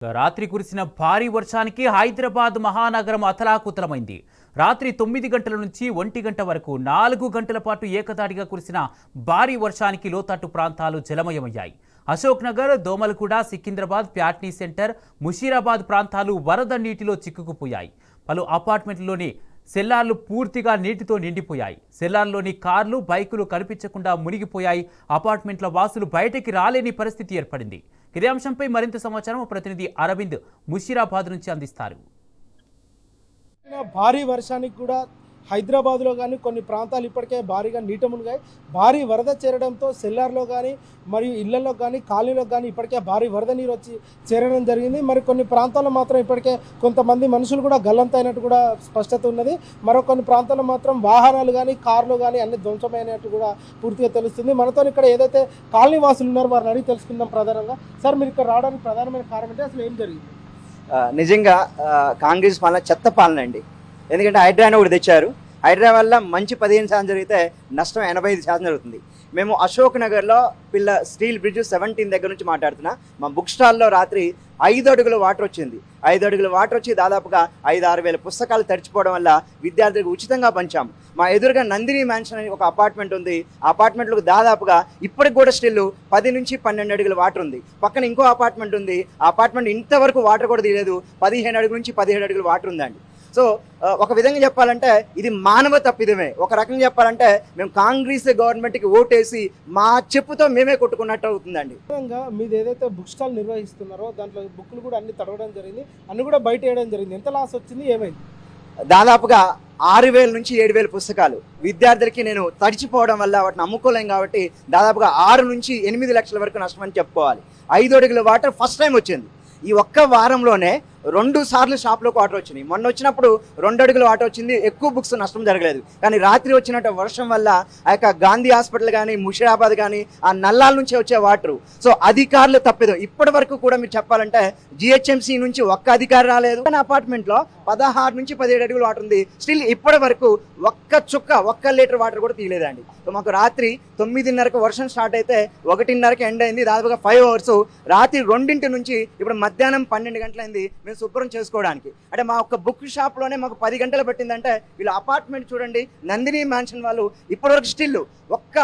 రాత్రి కురిసిన భారీ వర్షానికి హైదరాబాద్ మహానగరం అతలాకుతలమైంది. రాత్రి 9 గంటల నుంచి 1 గంట వరకు 4 గంటల పాటు ఏకతాటిగా కురిసిన భారీ వర్షానికి లోతట్టు ప్రాంతాలు జలమయమయ్యాయి. అశోక్ నగర్, దోమలగూడ, సికింద్రాబాద్, ప్యాట్నీ సెంటర్, ముషీరాబాద్ ప్రాంతాలు వరద నీటిలో చిక్కుకుపోయాయి. పలు అపార్ట్మెంట్లలోని సెల్లార్లు పూర్తిగా నీటితో నిండిపోయాయి. సెల్లార్లోని కార్లు, బైకులు కనిపించకుండా మునిగిపోయాయి. అపార్ట్మెంట్ల వాసులు బయటికి రాలేని పరిస్థితి ఏర్పడింది. ఇదే అంశంపై మరింత సమాచారం ప్రతినిధి అరవింద్ ముషీరాబాద్ నుంచి అందిస్తారు. భారీ వర్షానికి కూడా హైదరాబాద్లో కానీ కొన్ని ప్రాంతాలు ఇప్పటికే భారీగా నీట మునిగాయి. భారీ వరద చేరడంతో సెల్లార్లో కానీ మరియు ఇళ్లలో కానీ కాలనీలో కానీ ఇప్పటికే భారీ వరద నీరు వచ్చి చేరడం జరిగింది. మరి కొన్ని ప్రాంతాల్లో మాత్రం ఇప్పటికే కొంతమంది మనుషులు కూడా గల్లంతైనట్టు కూడా స్పష్టత ఉన్నది. మరో కొన్ని ప్రాంతాల్లో మాత్రం వాహనాలు కానీ కార్లు కానీ అన్ని ధ్వంసమైనట్టు కూడా పూర్తిగా తెలుస్తుంది. మనతో ఇక్కడ ఏదైతే కాలనీ వాసులు ఉన్నారో వారిని అడిగి తెలుసుకుందాం. ప్రధానంగా సార్, మీరు ఇక్కడ రావడానికి ప్రధానమైన కారణం అంటే అసలు ఏం జరిగింది? నిజంగా కాంగ్రెస్ పాలన చెత్త పాలన అండి. ఎందుకంటే హైడ్రాని ఒకటి తెచ్చారు. హైడ్రా వల్ల మంచి 15% జరిగితే నష్టం 85% జరుగుతుంది. మేము అశోక్ నగర్లో స్టీల్ బ్రిడ్జ్ 17 దగ్గర నుంచి మాట్లాడుతున్నా. మా బుక్ స్టాల్లో రాత్రి 5 అడుగుల వాటర్ వచ్చింది. 5 అడుగుల వాటర్ వచ్చి దాదాపుగా 5-6 వేల పుస్తకాలు తడిచిపోవడం వల్ల విద్యార్థులకు ఉచితంగా పంచాము. మా ఎదురుగా నందిని మ్యాన్షన్ అని ఒక అపార్ట్మెంట్ ఉంది. ఆ అపార్ట్మెంట్లకు దాదాపుగా ఇప్పటికి కూడా స్టిల్ 10 నుంచి 12 అడుగుల వాటర్ ఉంది. పక్కన ఇంకో అపార్ట్మెంట్ ఉంది. ఆ అపార్ట్మెంట్ ఇంతవరకు వాటర్ కూడా తీయలేదు. 15 అడుగుల నుంచి 17 అడుగుల వాటర్ ఉందండి. సో ఒక విధంగా చెప్పాలంటే ఇది మానవ తప్పిదమే. ఒక రకంగా చెప్పాలంటే మేము కాంగ్రెస్ గవర్నమెంట్కి ఓటేసి మా చెప్పుతో మేమే కొట్టుకున్నట్టు అవుతుందండి. మీరు ఏదైతే బుక్ స్టాల్ నిర్వహిస్తున్నారో దాంట్లో బుక్లు కూడా అన్ని తడవడం జరిగింది, అన్ని కూడా బయట వేయడం జరిగింది. ఎంత లాస్ వచ్చింది, ఏమైంది? దాదాపుగా 6,000 నుంచి 7,000 పుస్తకాలు విద్యార్థులకి నేను తడిచిపోవడం వల్ల వాటిని అమ్ముకోలేం కాబట్టి దాదాపుగా 6 నుంచి 8 లక్షల వరకు నష్టం అని చెప్పుకోవాలి. 5 అడుగుల వాటర్ ఫస్ట్ టైం వచ్చింది. ఈ ఒక్క వారంలోనే 2 సార్లు షాప్లోకి వాటర్ వచ్చినాయి. మొన్న వచ్చినప్పుడు 2 అడుగుల వాటర్ వచ్చింది. ఎక్కువ బుక్స్ నష్టం జరగలేదు. కానీ రాత్రి వచ్చినట్టు వర్షం వల్ల ఆ యొక్క గాంధీ హాస్పిటల్ కానీ ముషీరాబాద్ కానీ ఆ నల్లాల నుంచే వచ్చే వాటరు. సో అధికారులు తప్పిదం. ఇప్పటి వరకు కూడా మీరు చెప్పాలంటే జిహెచ్ఎంసీ నుంచి ఒక్క అధికారి రాలేదు. అపార్ట్మెంట్లో 16 నుంచి 17 అడుగుల వాటర్ ఉంది. స్టిల్ ఇప్పటి వరకు ఒక్క లీటర్ వాటర్ కూడా తీయలేదండి. సో మాకు రాత్రి 9:30కు వర్షం స్టార్ట్ అయితే 1:30కి ఎండ్ అయింది. దాదాపుగా 5 అవర్స్. రాత్రి 2 నుంచి ఇప్పుడు మధ్యాహ్నం 12 గంటలైంది మేము శుభ్రం చేసుకోవడానికి. అంటే మా ఒక్క బుక్ షాప్లోనే మాకు 10 గంటలు పట్టిందంటే వీళ్ళ అపార్ట్మెంట్ చూడండి, నందిని మ్యాన్షన్ వాళ్ళు ఇప్పటివరకు స్టిల్ ఒక్క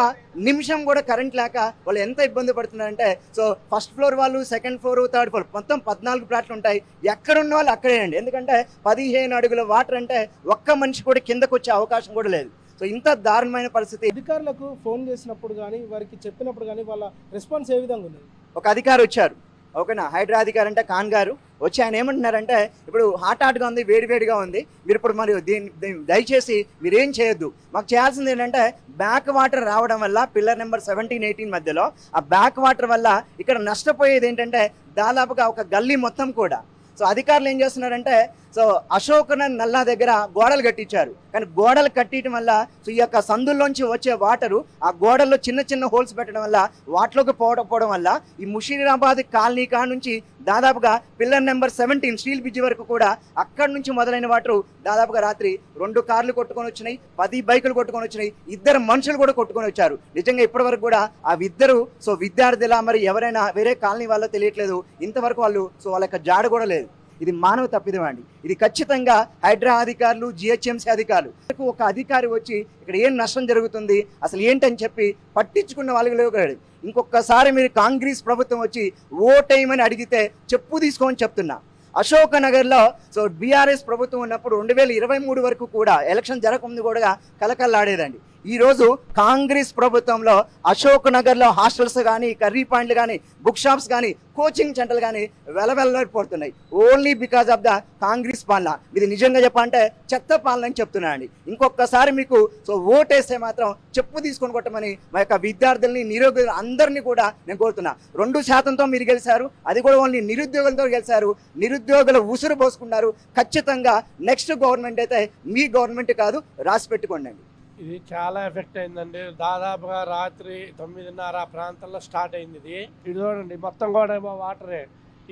నిమిషం కూడా కరెంట్ లేక వాళ్ళు ఎంత ఇబ్బంది పడుతున్నారంటే, సో ఫస్ట్ ఫ్లోర్ వాళ్ళు, సెకండ్ ఫ్లోర్, థర్డ్ ఫ్లోర్ మొత్తం 14 ఫ్లాట్లు ఉంటాయి. ఎక్కడున్న వాళ్ళు అక్కడేనండి. ఎందుకంటే 15 అడుగుల వాటర్ అంటే ఒక్క మనిషి కూడా కిందకు వచ్చే అవకాశం కూడా లేదు. సో ఇంత దారుణమైన పరిస్థితి. అధికారులకు ఫోన్ చేసినప్పుడు కానీ వారికి చెప్పినప్పుడు కానీ వాళ్ళ రెస్పాన్స్ ఏ విధంగా ఉంది? ఒక అధికారి వచ్చారు, ఓకేనా, హైడ్రా అధికారి అంటే ఖాన్ గారు వచ్చి ఆయన ఏమంటున్నారంటే, ఇప్పుడు హాట్గా ఉంది, వేడివేడిగా ఉంది, మీరు ఇప్పుడు మరి దీన్ని దయచేసి మీరేం చేయొద్దు. మాకు చేయాల్సింది ఏంటంటే బ్యాక్ వాటర్ రావడం వల్ల పిల్లర్ నెంబర్ 17, 18 మధ్యలో ఆ బ్యాక్ వాటర్ వల్ల ఇక్కడ నష్టపోయేది ఏంటంటే దాదాపుగా ఒక గల్లీ మొత్తం కూడా. సో అధికారులు ఏం చేస్తున్నారంటే, సో అశోక్ నల్లా దగ్గర గోడలు కట్టించారు. కానీ గోడలు కట్టడం వల్ల సో ఈ యొక్క సందుల్లోంచి వచ్చే వాటరు ఆ గోడల్లో చిన్న చిన్న హోల్స్ పెట్టడం వల్ల వాటిలోకి పోవడం వల్ల ఈ ముషీరాబాద్ కాలనీ కాడ నుంచి దాదాపుగా పిల్లర్ నెంబర్ 17 స్టీల్ బ్రిడ్జ్ వరకు కూడా అక్కడి నుంచి మొదలైన వాటరు దాదాపుగా రాత్రి 2 కార్లు కొట్టుకొని వచ్చినాయి, 10 బైకులు కొట్టుకొని వచ్చినాయి, 2 మనుషులు కూడా కొట్టుకొని వచ్చారు. నిజంగా ఇప్పటి వరకు కూడా ఆ ఇద్దరు సో విద్యార్థుల మరి ఎవరైనా వేరే కాలనీ వాళ్ళో తెలియట్లేదు. ఇంతవరకు వాళ్ళు సో వాళ్ళ యొక్క జాడ కూడా లేదు. ఇది మానవ తప్పిదం అండి. ఇది ఖచ్చితంగా హైడ్రా అధికారులు, జిహెచ్ఎంసీ అధికారులు ఒక అధికారి వచ్చి ఇక్కడ ఏం నష్టం జరుగుతుంది అసలు ఏంటని చెప్పి పట్టించుకున్న వాళ్ళకి లేవు. ఇంకొకసారి మీరు కాంగ్రెస్ ప్రభుత్వం వచ్చి ఓటేయమని అడిగితే చెప్పు తీసుకోమని చెప్తున్నా. అశోక్ నగర్లో సో బీఆర్ఎస్ ప్రభుత్వం ఉన్నప్పుడు 2023 వరకు కూడా ఎలక్షన్ జరగకముందు కూడా కలకల్లాడేదండి. ఈరోజు కాంగ్రెస్ ప్రభుత్వంలో అశోక్ నగర్లో హాస్టల్స్ కానీ, కర్రీ పాయింట్లు కానీ, బుక్ షాప్స్ కానీ, కోచింగ్ సెంటర్లు కానీ వెలవెల్లడిపోతున్నాయి. Only because of the Congress పాలన. ఇది నిజంగా చెప్పాలంటే చెత్త పాలన అని చెప్తున్నానండి. ఇంకొకసారి మీకు సో ఓటేస్తే మాత్రం చెప్పు తీసుకొని కొట్టమని మా యొక్క విద్యార్థుల్ని, నిరుద్యోగులు అందరినీ కూడా నేను కోరుతున్నా. 2%తో మీరు గెలిచారు, అది కూడా ఓన్లీ నిరుద్యోగులతో గెలిచారు. నిరుద్యోగులు ఉసురు పోసుకున్నారు. ఖచ్చితంగా నెక్స్ట్ గవర్నమెంట్ అయితే మీ గవర్నమెంట్ కాదు, రాసి పెట్టుకోండి అండి. ఇది చాలా ఎఫెక్ట్ అయిందండి. దాదాపుగా రాత్రి 9:30 ప్రాంతంలో స్టార్ట్ అయింది. ఇది చూడండి, మొత్తం కూడా ఏమో వాటరే.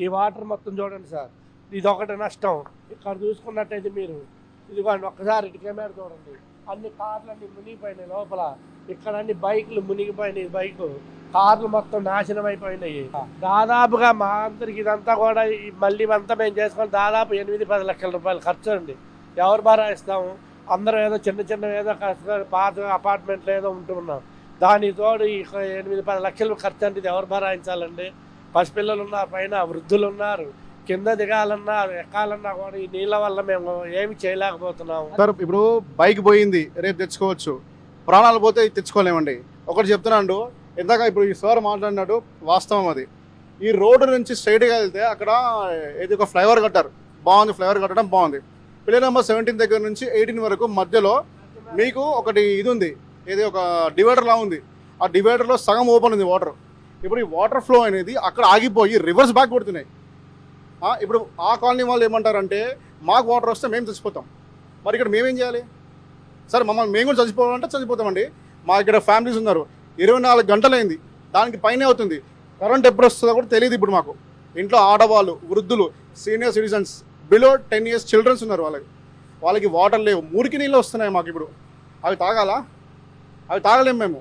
ఈ వాటర్ మొత్తం చూడండి సార్, ఇది ఒకటి నష్టం. ఇక్కడ చూసుకున్నట్టయితే మీరు ఇదిగోండి, ఒక్కసారి ఇటు కెమెరా చూడండి, అన్ని కార్లన్నీ మునిగిపోయినాయి లోపల. ఇక్కడ అన్ని బైకులు మునిగిపోయినాయి, బైకు కార్లు మొత్తం నాశనం అయిపోయినాయి. దాదాపుగా మా అందరికి ఇదంతా కూడా మళ్ళీ అంతా మేము చేసుకొని దాదాపు 8-10 లక్షల రూపాయలు ఖర్చు అండి. ఎవరు భరాయిస్తాము? అందరం ఏదో చిన్న చిన్న ఏదో పాత అపార్ట్మెంట్లో ఏదో ఉంటున్నాం. దానికి తోడు 8-10 లక్షలు ఖర్చు అంటే ఇది ఎవరు భరాయించాలండి? పసిపిల్లలు ఉన్నారు, పైన వృద్ధులు ఉన్నారు, కింద దిగాలన్నా ఎక్కాలన్నా కూడా ఈ నీళ్ళ వల్ల మేము ఏమి చేయలేకపోతున్నాము. సార్ ఇప్పుడు బైక్ పోయింది, రేపు తెచ్చుకోవచ్చు. ప్రాణాలు పోతే తెచ్చుకోలేమండి. ఒకటి చెప్తున్నాడు, ఇందాక ఇప్పుడు ఈ సార్ మాట్లాడినాడు, వాస్తవం అది. ఈ రోడ్డు నుంచి స్ట్రైట్గా వెళ్తే అక్కడ ఏది ఒక ఫ్లైఓవర్ కట్టారు, బాగుంది. ఫ్లైఓవర్ కట్టడం బాగుంది. పిల్లర్ నెంబర్ 17 దగ్గర నుంచి 18 వరకు మధ్యలో మీకు ఒకటి ఇది ఉంది, ఏది ఒక డివైడర్లా ఉంది. ఆ డివైడర్లో సగం ఓపెన్ ఉంది వాటర్. ఇప్పుడు ఈ వాటర్ ఫ్లో అనేది అక్కడ ఆగిపోయి రివర్స్ బ్యాక్ కొడుతున్నాయి. ఇప్పుడు ఆ కాలనీ వాళ్ళు ఏమంటారంటే, మాకు వాటర్ వస్తే మేము చచ్చిపోతాం. మరి ఇక్కడ మేమేం చేయాలి సార్? మేము కూడా చచ్చిపోవాలంటే చచ్చిపోతామండి. మా ఇక్కడ ఫ్యామిలీస్ ఉన్నారు, 24 గంటలైంది, దానికి పైనే అవుతుంది. కరెంట్ ఎప్పుడు వస్తుందో కూడా తెలియదు. ఇప్పుడు మాకు ఇంట్లో ఆడవాళ్ళు, వృద్ధులు, senior citizens, below 10 years childrens ఉన్నారు. వాళ్ళకి వాటర్ లేవు, మురికి నీళ్ళు వస్తున్నాయి మాకు. ఇప్పుడు అవి తాగాలా? అవి తాగలేము మేము.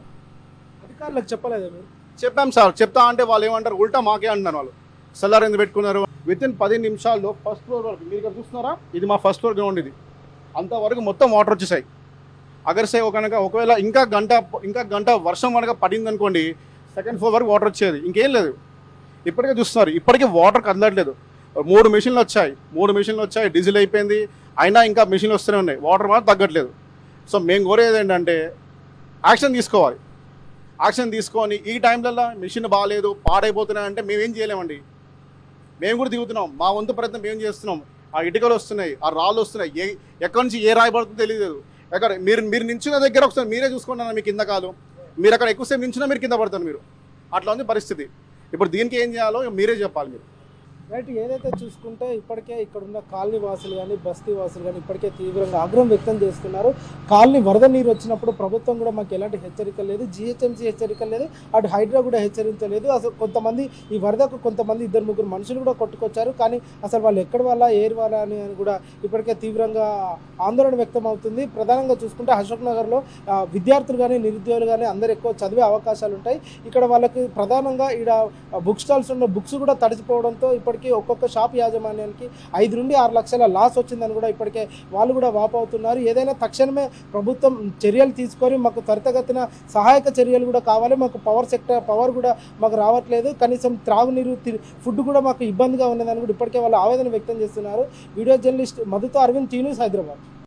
అధికారులకు చెప్పలేదా మీరు? చెప్పాం సార్. చెప్తా అంటే వాళ్ళు ఏమంటారు, ఉల్టా మాకే అంటున్నారు. వాళ్ళు సెల్లార్ ఎందుకు పెట్టుకున్నారు? వితిన్ 10 నిమిషాల్లో ఫస్ట్ ఫ్లోర్ వరకు, మీరు ఇక్కడ చూస్తున్నారా, ఇది మా ఫస్ట్ ఫ్లోర్ గ్రౌండ్. ఇది అంతవరకు మొత్తం వాటర్ వచ్చేసాయి. అగర్సే ఒకవేళ ఇంకా గంట వర్షం కనుక పడింది అనుకోండి, సెకండ్ ఫ్లోర్ వరకు వాటర్ వచ్చేది. ఇంకేం లేదు. ఇప్పటికే చూస్తున్నారు, ఇప్పటికే వాటర్ కదలట్లేదు. 3 మెషిన్లు వచ్చాయి, డీజిల్ అయిపోయింది, అయినా ఇంకా మెషిన్లు వస్తూనే ఉన్నాయి, వాటర్ మాత్రం తగ్గట్లేదు. సో మేము కోరేది ఏంటంటే యాక్షన్ తీసుకోవాలి. యాక్షన్ తీసుకొని ఈ టైంలలో మెషిన్ బాగాలేదు, పాడైపోతున్నాయంటే మేమేం చేయలేమండి. మేము కూడా దిగుతున్నాం, మా వంతు ప్రయత్నం మేము చేస్తున్నాం. ఆ ఇటుకలు వస్తున్నాయి, ఆ రాళ్ళు వస్తున్నాయి, ఎక్కడి నుంచి ఏ రాయి పడుతుందో తెలియదు. ఎక్కడ మీరు నించున్న దగ్గర ఒకసారి మీరే చూసుకుంటున్నారు, మీ కింద కాదు. మీరు అక్కడ ఎక్కువసేపు నించున్నా మీరు కింద పడతారు. మీరు అట్లా ఉంది పరిస్థితి. ఇప్పుడు దీనికి ఏం చేయాలో మీరే చెప్పాలి. మీరు రైట్. ఏదైతే చూసుకుంటే ఇప్పటికే ఇక్కడ ఉన్న కాలనీ వాసులు కానీ బస్తీ వాసులు కానీ ఇప్పటికే తీవ్రంగా ఆగ్రహం వ్యక్తం చేస్తున్నారు. కాలనీ వరద నీరు వచ్చినప్పుడు ప్రభుత్వం కూడా మాకు ఎలాంటి హెచ్చరిక లేదు, జీహెచ్ఎంసీ హెచ్చరిక లేదు, అటు హైడ్రా కూడా హెచ్చరించలేదు. అసలు కొంతమంది ఈ వరదకు 2-3 మనుషులు కూడా కొట్టుకొచ్చారు. కానీ అసలు వాళ్ళు ఎక్కడ వాళ్ళ ఏరు వాళ్ళ అని కూడా ఇప్పటికే తీవ్రంగా ఆందోళన వ్యక్తం అవుతుంది. ప్రధానంగా చూసుకుంటే అశోక్ నగర్లో విద్యార్థులు కానీ నిరుద్యోగులు కానీ అందరూ ఎక్కువ చదివే అవకాశాలు ఉంటాయి. ఇక్కడ వాళ్ళకి ప్రధానంగా ఇక్కడ బుక్ స్టాల్స్ ఉన్న బుక్స్ కూడా తడిచిపోవడంతో ఇప్పటికీ ఒక్కొక్క షాప్ యాజమాన్యానికి 5 నుండి 6 లక్షల లాస్ వచ్చిందని కూడా ఇప్పటికే వాళ్ళు కూడా వాపోతున్నారు. ఏదైనా తక్షణమే ప్రభుత్వం చర్యలు తీసుకొని మాకు త్వరితగతిన సహాయక చర్యలు కూడా కావాలి. మాకు పవర్ కూడా మాకు రావట్లేదు, కనీసం త్రాగునీరు ఫుడ్ కూడా మాకు ఇబ్బందిగా ఉన్నదని కూడా ఇప్పటికే వాళ్ళు ఆవేదన వ్యక్తం చేస్తున్నారు. వీడియో జర్నలిస్ట్ మధుతో అరవింద్, టీ న్యూస్, హైదరాబాద్.